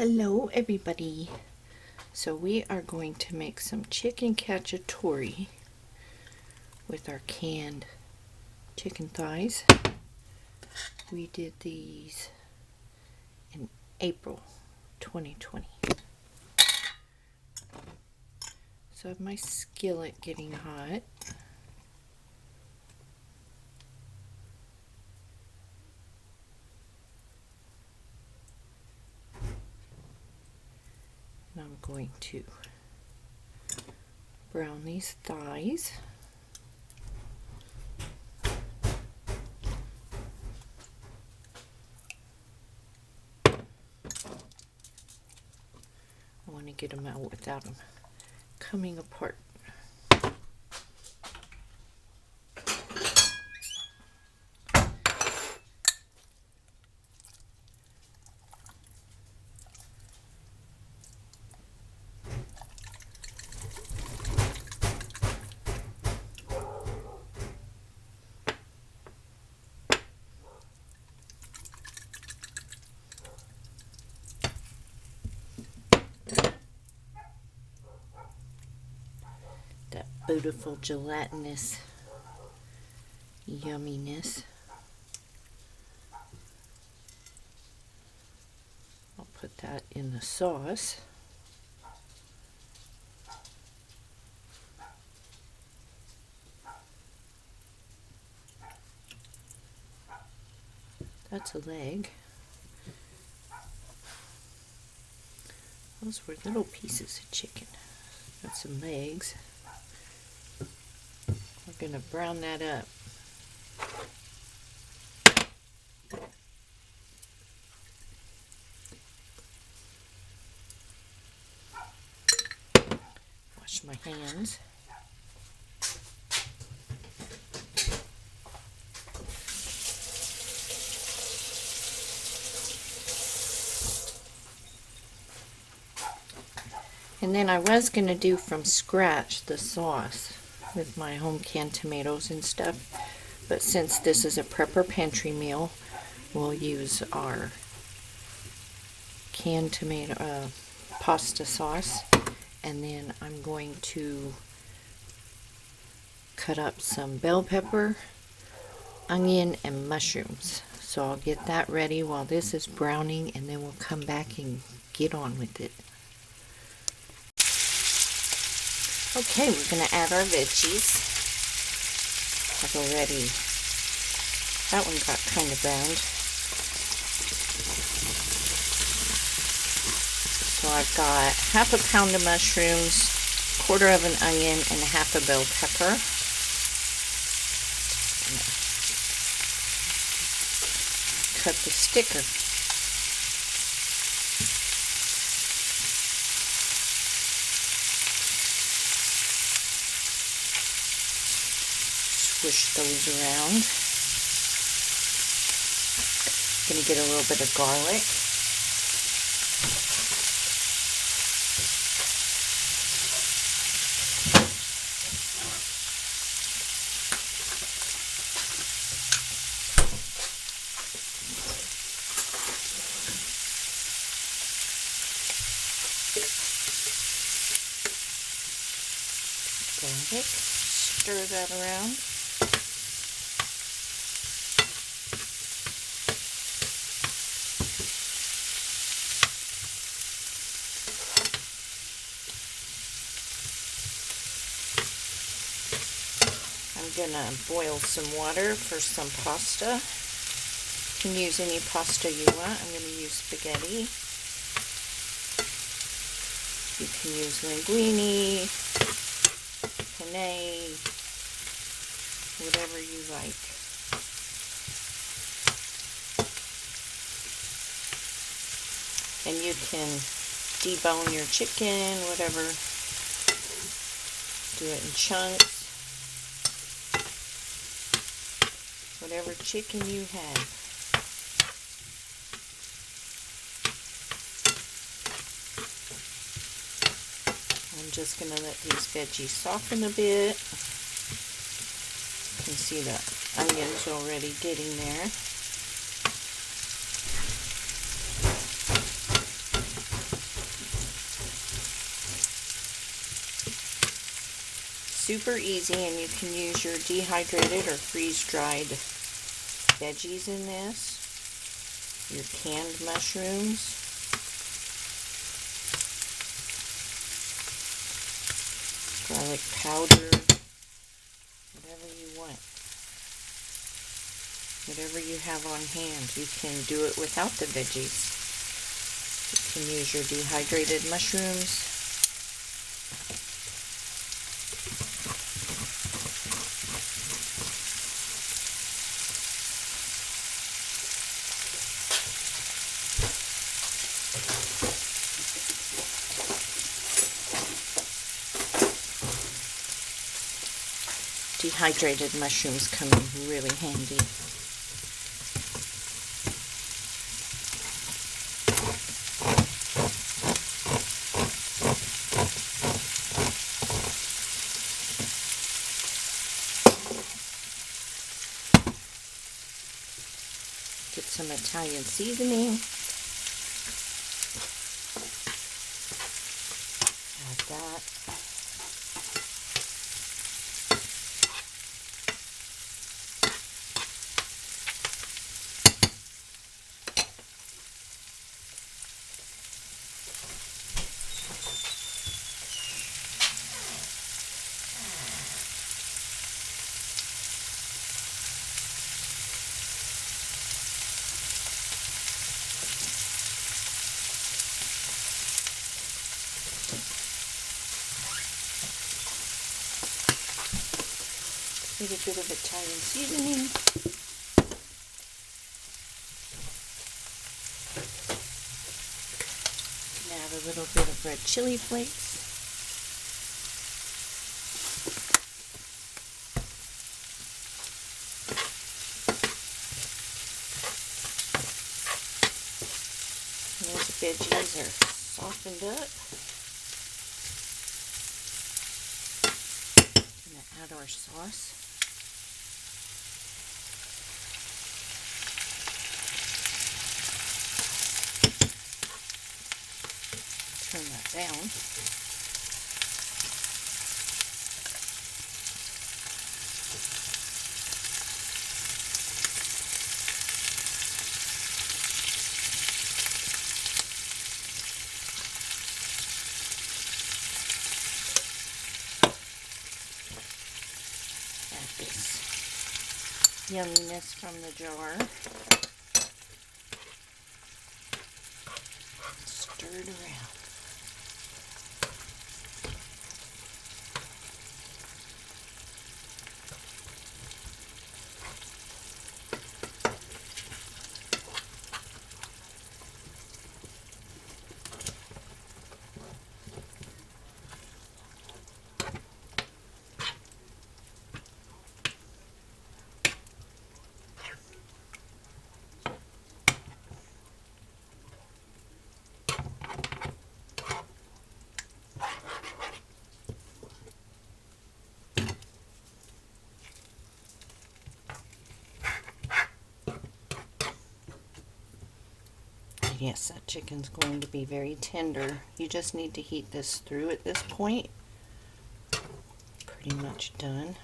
Hello everybody. So we are going to make some chicken cacciatore with our canned chicken thighs. We did these in April 2020. So I have my skillet getting hot. And I'm going to brown these thighs. I want to get them out without them coming apart. That beautiful gelatinous yumminess. I'll put that in the sauce. That's a leg. Those were little pieces of chicken. Got some legs. We're going to brown that up. Wash my hands. And then I was going to do from scratch the sauce with my home canned tomatoes and stuff. But since this is a prepper pantry meal, we'll use our canned tomato pasta sauce. And then I'm going to cut up some bell pepper, onion, and mushrooms. So I'll get that ready while this is browning, and then we'll come back and get on with it. Okay, we're going to add our veggies. I've already, that one got kind of browned. So I've got half a pound of mushrooms, quarter of an onion, and half a bell pepper. Cut the sticker. Swish those around. Gonna get a little bit of garlic. Garlic. Stir that around. I'm gonna boil some water for some pasta. You can use any pasta you want. I'm gonna use spaghetti. You can use linguine, penne, whatever you like. And you can debone your chicken, whatever. Do it in chunks. Whatever chicken you have. I'm just going to let these veggies soften a bit. You can see the onions already getting there. super easy, and you can use your dehydrated or freeze-dried veggies in this. Your canned mushrooms. Garlic powder. Whatever you want. Whatever you have on hand. You can do it without the veggies. You can use your dehydrated mushrooms. Dehydrated mushrooms come in really handy. Get some Italian seasoning. Add that. A little bit of Italian seasoning. Add a little bit of red chili flakes. And those veggies are softened up. I'm going to add our sauce. Turn that down. Add this yumminess from the jar. Stir it around. Yes, that chicken's going to be very tender. You just need to heat this through at this point. Pretty much done.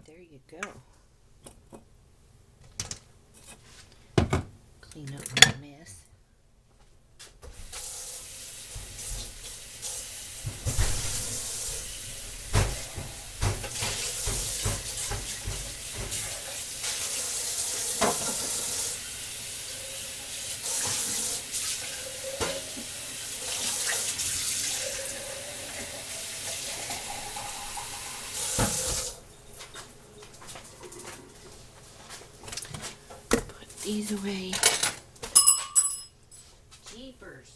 There you go. Clean up my mess. Put these away. Jeepers.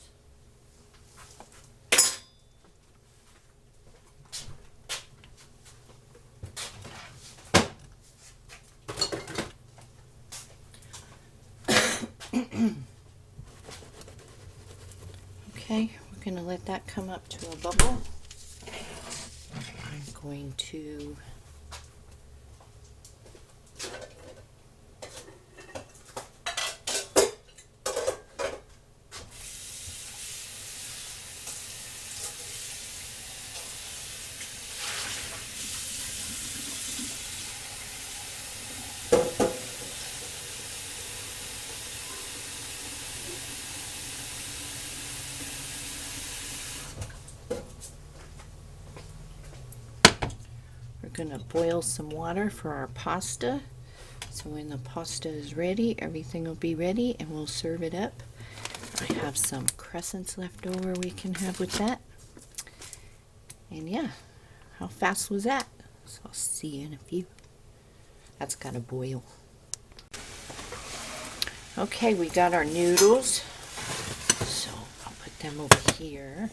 Okay, we're going to let that come up to a bubble. I'm going to going to boil some water for our pasta. So when the pasta is ready, everything will be ready and we'll serve it up. I have some crescents left over we can have with that. And yeah, how fast was that? So I'll see you in a few. That's got to boil. Okay, we got our noodles. So I'll put them over here.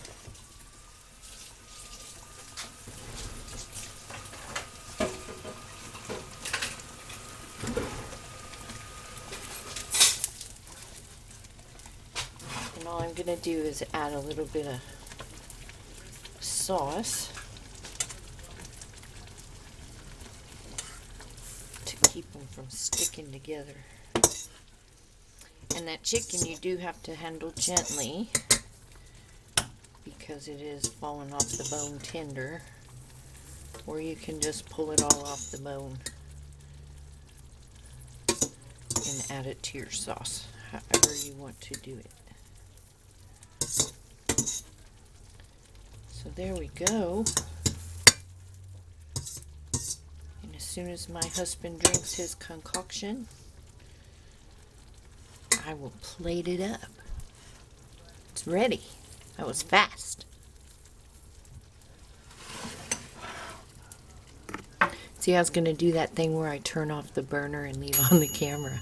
All I'm going to do is add a little bit of sauce to keep them from sticking together. And that chicken you do have to handle gently because it is falling off the bone tender, or you can just pull it all off the bone and add it to your sauce, however you want to do it. So there we go. And as soon as my husband drinks his concoction, I will plate it up. It's ready. That was fast. See, I was going to do that thing where I turn off the burner and leave on the camera.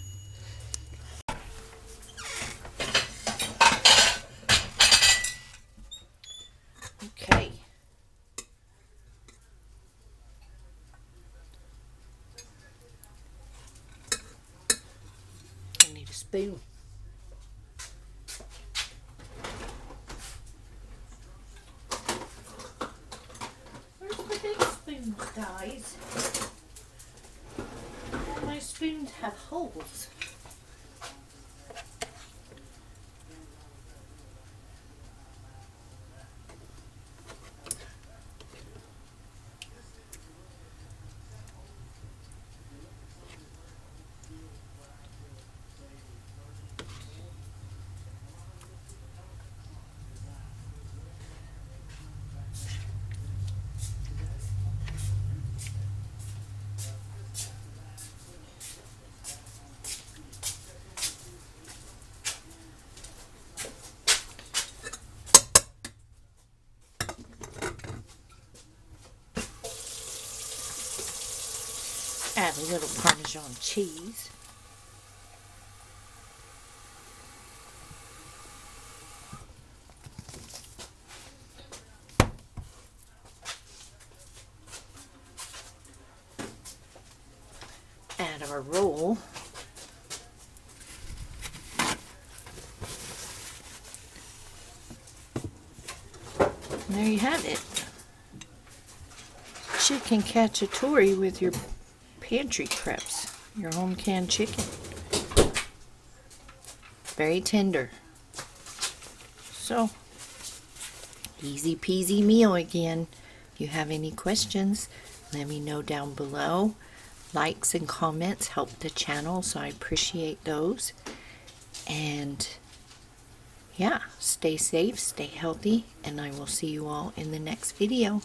Okay. I need a spoon. Where's the big spoons, guys? All my spoons have holes. Add a little Parmesan cheese. Add our roll. And there you have it. Chicken cacciatore with your pantry crepes, your home canned chicken. Very tender. So, easy peasy meal again. If you have any questions, let me know down below. Likes and comments help the channel, so I appreciate those. And yeah, stay safe, stay healthy, and I will see you all in the next video.